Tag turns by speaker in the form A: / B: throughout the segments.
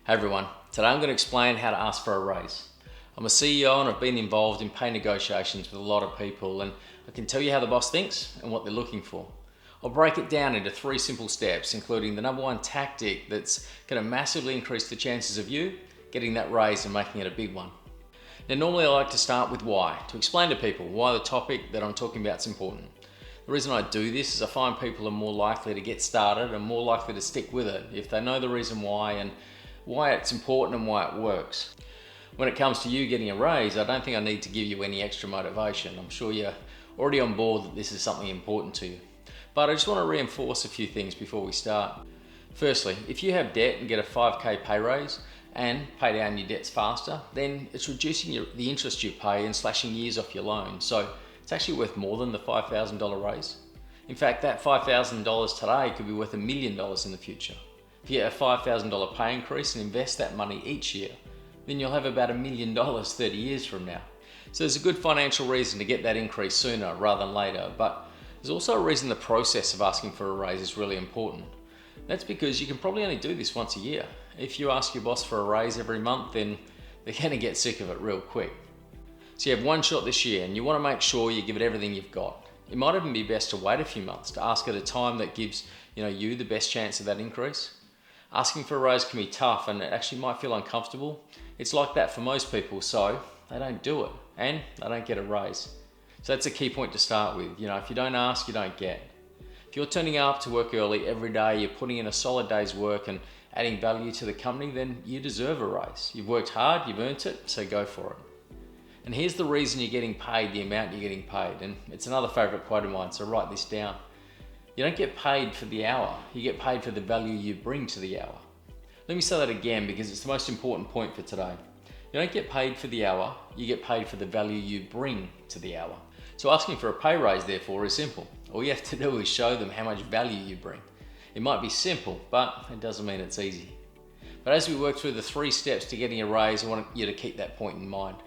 A: Hey everyone, today I'm going to explain how to ask for a raise. I'm a CEO and I've been involved in pay negotiations with a lot of people, and I can tell you how the boss thinks and what they're looking for. I'll break it down into 3 simple steps, including the number 1 tactic that's going to massively increase the chances of you getting that raise and making it a big one. Now normally I like to start with why, to explain to people why the topic that I'm talking about is important. The reason I do this is I find people are more likely to get started and more likely to stick with it if they know the reason why and why it's important and why it works. When it comes to you getting a raise, I don't think I need to give you any extra motivation. I'm sure you're already on board that this is something important to you. But I just want to reinforce a few things before we start. Firstly, if you have debt and get a 5k pay raise and pay down your debts faster, then it's reducing the interest you pay and slashing years off your loan. So it's actually worth more than the $5,000 raise. In fact, that $5,000 today could be worth $1 million in the future. If you get a $5,000 pay increase and invest that money each year, then you'll have about $1 million 30 years from now. So there's a good financial reason to get that increase sooner rather than later, but there's also a reason the process of asking for a raise is really important. That's because you can probably only do this once a year. If you ask your boss for a raise every month, then they're going to get sick of it real quick. So you have one shot this year and you want to make sure you give it everything you've got. It might even be best to wait a few months to ask at a time that gives you the best chance of that increase. Asking for a raise can be tough and it actually might feel uncomfortable. It's like that for most people, so they don't do it and they don't get a raise. So that's a key point to start with. If you don't ask, you don't get. If you're turning up to work early every day, you're putting in a solid day's work and adding value to the company, then you deserve a raise. You've worked hard, you've earned it, so go for it. And here's the reason you're getting paid the amount you're getting paid. And it's another favorite quote of mine, so write this down. You don't get paid for the hour, you get paid for the value you bring to the hour. Let me say that again because it's the most important point for today. You don't get paid for the hour, you get paid for the value you bring to the hour. So asking for a pay raise, therefore, is simple. All you have to do is show them how much value you bring. It might be simple, but it doesn't mean it's easy. But as we work through the 3 steps to getting a raise, I want you to keep that point in mind.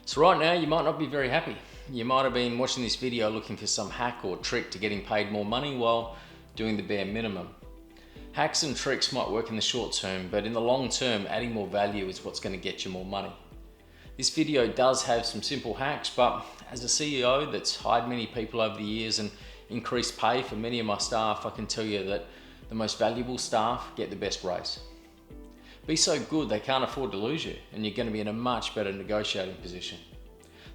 A: So right now, you might not be very happy. You might have been watching this video looking for some hack or trick to getting paid more money while doing the bare minimum. Hacks and tricks might work in the short term, but in the long term, adding more value is what's going to get you more money. This video does have some simple hacks, but as a CEO that's hired many people over the years and increased pay for many of my staff, I can tell you that the most valuable staff get the best raise. Be so good they can't afford to lose you, and you're going to be in a much better negotiating position.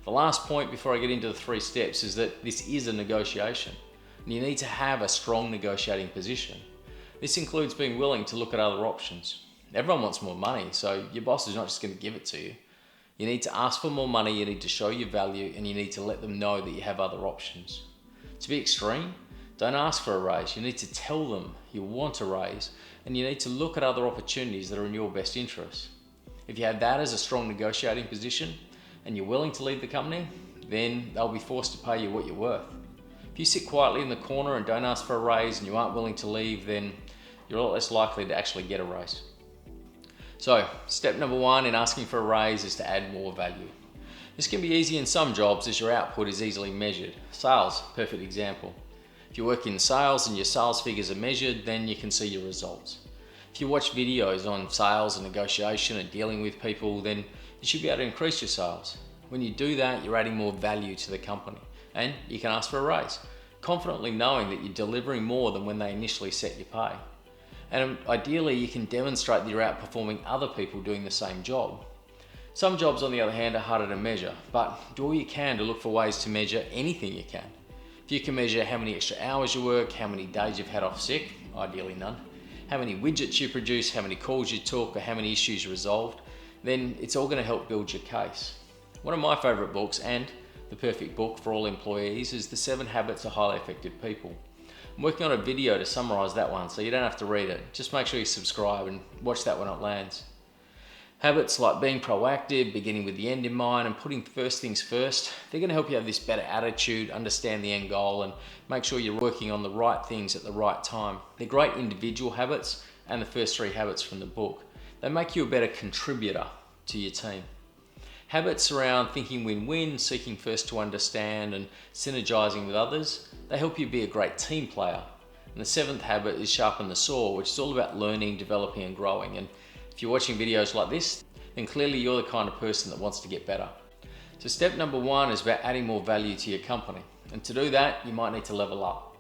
A: The last point before I get into the 3 steps is that this is a negotiation, and you need to have a strong negotiating position. This includes being willing to look at other options. Everyone wants more money, so your boss is not just going to give it to you. You need to ask for more money, you need to show your value, and you need to let them know that you have other options. To be extreme, don't ask for a raise. You need to tell them you want a raise, and you need to look at other opportunities that are in your best interest. If you have that as a strong negotiating position, and you're willing to leave the company, then they'll be forced to pay you what you're worth. If you sit quietly in the corner and don't ask for a raise and you aren't willing to leave, then you're a lot less likely to actually get a raise. So, step number 1 in asking for a raise is to add more value. This can be easy in some jobs as your output is easily measured. Sales, perfect example. If you work in sales and your sales figures are measured, then you can see your results. If you watch videos on sales and negotiation and dealing with people, then you should be able to increase your sales. When you do that, you're adding more value to the company and you can ask for a raise, confidently knowing that you're delivering more than when they initially set your pay. And ideally, you can demonstrate that you're outperforming other people doing the same job. Some jobs, on the other hand, are harder to measure, but do all you can to look for ways to measure anything you can. If you can measure how many extra hours you work, how many days you've had off sick, ideally none, how many widgets you produce, how many calls you took, or how many issues you resolved, then it's all going to help build your case. One of my favorite books, and the perfect book for all employees, is The 7 Habits of Highly Effective People. I'm working on a video to summarize that one, so you don't have to read it. Just make sure you subscribe and watch that when it lands. Habits like being proactive, beginning with the end in mind, and putting first things first, they're going to help you have this better attitude, understand the end goal, and make sure you're working on the right things at the right time. They're great individual habits, and the first 3 habits from the book. They make you a better contributor to your team. Habits around thinking win-win, seeking first to understand, and synergizing with others, they help you be a great team player. And the 7th habit is sharpen the saw, which is all about learning, developing, and growing. And If you're watching videos like this, then clearly you're the kind of person that wants to get better. So step number 1 is about adding more value to your company. And to do that, you might need to level up.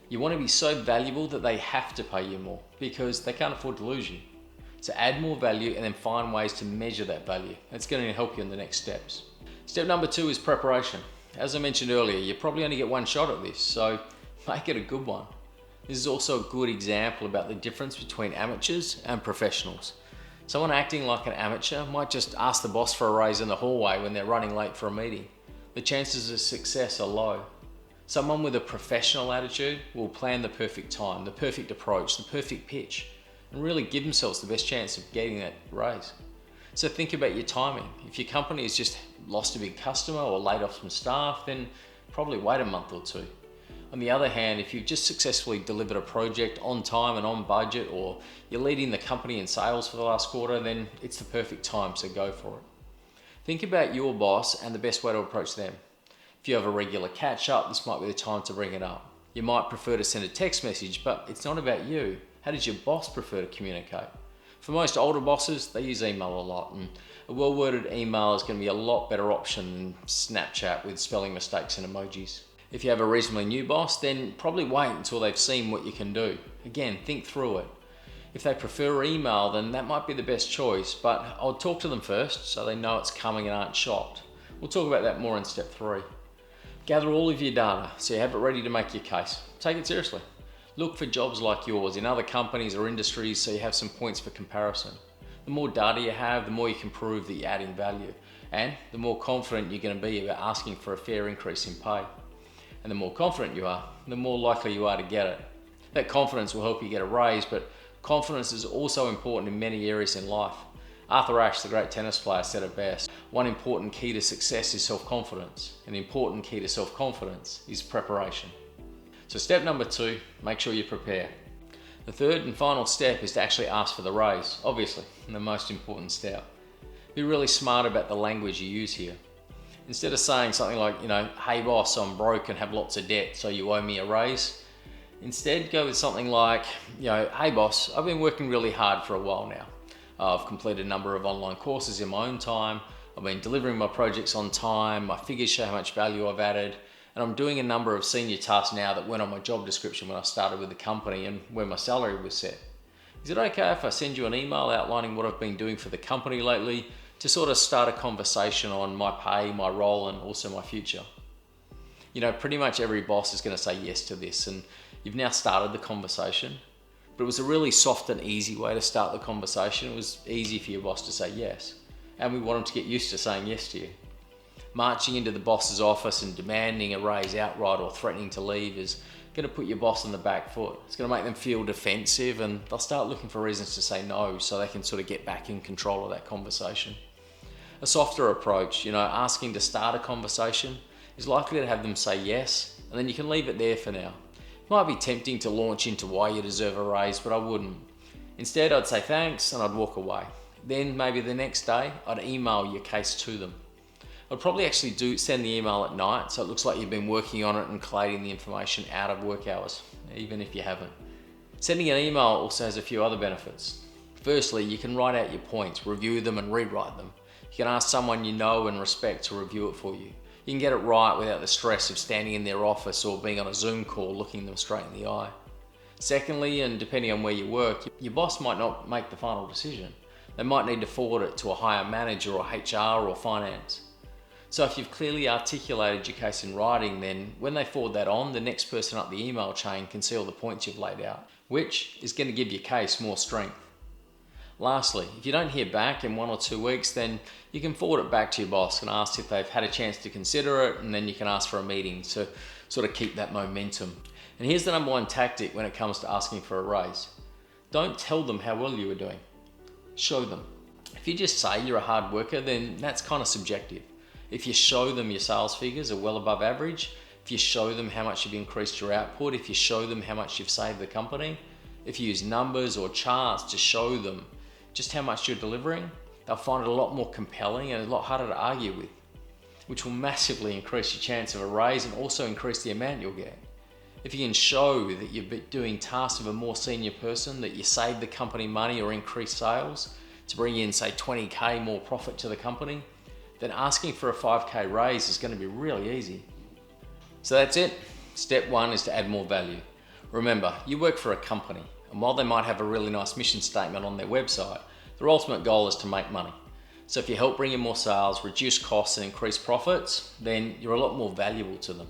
A: You want to be so valuable that they have to pay you more because they can't afford to lose you. So add more value and then find ways to measure that value. It's going to help you in the next steps. Step number 2 is preparation. As I mentioned earlier, you probably only get one shot at this, so make it a good one. This is also a good example about the difference between amateurs and professionals. Someone acting like an amateur might just ask the boss for a raise in the hallway when they're running late for a meeting. The chances of success are low. Someone with a professional attitude will plan the perfect time, the perfect approach, the perfect pitch, and really give themselves the best chance of getting that raise. So think about your timing. If your company has just lost a big customer or laid off some staff, then probably wait a month or two. On the other hand, if you've just successfully delivered a project on time and on budget, or you're leading the company in sales for the last quarter, then it's the perfect time, so go for it. Think about your boss and the best way to approach them. If you have a regular catch up, this might be the time to bring it up. You might prefer to send a text message, but it's not about you. How does your boss prefer to communicate? For most older bosses, they use email a lot, and a well-worded email is going to be a lot better option than Snapchat with spelling mistakes and emojis. If you have a reasonably new boss, then probably wait until they've seen what you can do. Again, think through it. If they prefer email, then that might be the best choice, but I'll talk to them first so they know it's coming and aren't shocked. We'll talk about that more in step 3. Gather all of your data so you have it ready to make your case. Take it seriously. Look for jobs like yours in other companies or industries so you have some points for comparison. The more data you have, the more you can prove that you're adding value, and the more confident you're going to be about asking for a fair increase in pay. And the more confident you are, the more likely you are to get it. That confidence will help you get a raise, but confidence is also important in many areas in life. Arthur Ashe, the great tennis player, said it best. One important key to success is self-confidence. An important key to self-confidence is preparation. So step number 2, make sure you prepare. The third and final step is to actually ask for the raise, obviously, the most important step. Be really smart about the language you use here. Instead of saying something like, hey boss, I'm broke and have lots of debt, so you owe me a raise. Instead, go with something like, hey boss, I've been working really hard for a while now. I've completed a number of online courses in my own time. I've been delivering my projects on time. My figures show how much value I've added. And I'm doing a number of senior tasks now that went on my job description when I started with the company and where my salary was set. Is it okay if I send you an email outlining what I've been doing for the company lately to sort of start a conversation on my pay, my role, and also my future? Pretty much every boss is going to say yes to this, and you've now started the conversation. But it was a really soft and easy way to start the conversation. It was easy for your boss to say yes. And we want them to get used to saying yes to you. Marching into the boss's office and demanding a raise outright or threatening to leave is going to put your boss on the back foot. It's going to make them feel defensive, and they'll start looking for reasons to say no so they can sort of get back in control of that conversation. A softer approach, asking to start a conversation, is likely to have them say yes, and then you can leave it there for now. It might be tempting to launch into why you deserve a raise, but I wouldn't. Instead, I'd say thanks and I'd walk away. Then maybe the next day, I'd email your case to them. I'd probably actually send the email at night, so it looks like you've been working on it and collating the information out of work hours, even if you haven't. Sending an email also has a few other benefits. Firstly, you can write out your points, review them and rewrite them. You can ask someone you know and respect to review it for you. You can get it right without the stress of standing in their office or being on a Zoom call looking them straight in the eye. Secondly, and depending on where you work, your boss might not make the final decision. They might need to forward it to a higher manager or HR or finance. So if you've clearly articulated your case in writing, then when they forward that on, the next person up the email chain can see all the points you've laid out, which is going to give your case more strength. Lastly, if you don't hear back in 1 or 2 weeks, then you can forward it back to your boss and ask if they've had a chance to consider it, and then you can ask for a meeting to sort of keep that momentum. And here's the number 1 tactic when it comes to asking for a raise. Don't tell them how well you are doing. Show them. If you just say you're a hard worker, then that's kind of subjective. If you show them your sales figures are well above average, if you show them how much you've increased your output, if you show them how much you've saved the company, if you use numbers or charts to show them just how much you're delivering, they'll find it a lot more compelling and a lot harder to argue with, which will massively increase your chance of a raise and also increase the amount you'll get. If you can show that you're doing tasks of a more senior person, that you save the company money or increase sales, to bring in, say, 20K more profit to the company, then asking for a 5K raise is going to be really easy. So that's it. Step one is to add more value. Remember, you work for a company, and while they might have a really nice mission statement on their website, their ultimate goal is to make money. So if you help bring in more sales, reduce costs and increase profits, then you're a lot more valuable to them.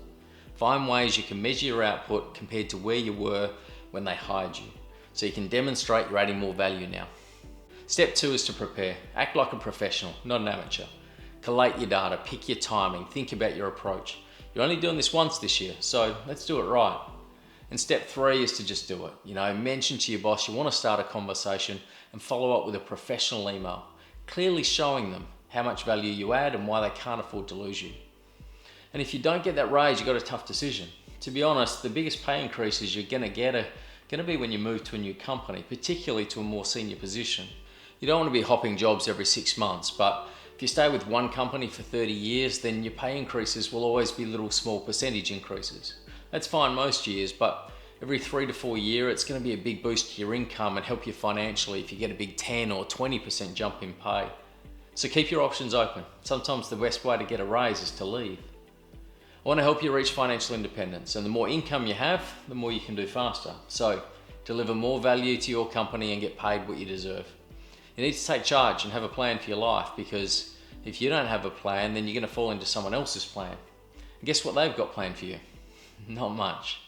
A: Find ways you can measure your output compared to where you were when they hired you, so you can demonstrate you're adding more value now. Step two is to prepare. Act like a professional, not an amateur. Collate your data, pick your timing, think about your approach. You're only doing this once this year, so let's do it right. And step three is to just do it. Mention to your boss you want to start a conversation and follow up with a professional email, clearly showing them how much value you add and why they can't afford to lose you. And if you don't get that raise, you've got a tough decision. To be honest, the biggest pay increases you're going to get are going to be when you move to a new company, particularly to a more senior position. You don't want to be hopping jobs every 6 months, but if you stay with one company for 30 years, then your pay increases will always be little small percentage increases. That's fine most years, but every 3 to 4 years, it's going to be a big boost to your income and help you financially if you get a big 10 or 20% jump in pay. So keep your options open. Sometimes the best way to get a raise is to leave. I want to help you reach financial independence, and the more income you have, the more you can do faster. So deliver more value to your company and get paid what you deserve. You need to take charge and have a plan for your life, because if you don't have a plan, then you're going to fall into someone else's plan. And guess what they've got planned for you? Not much.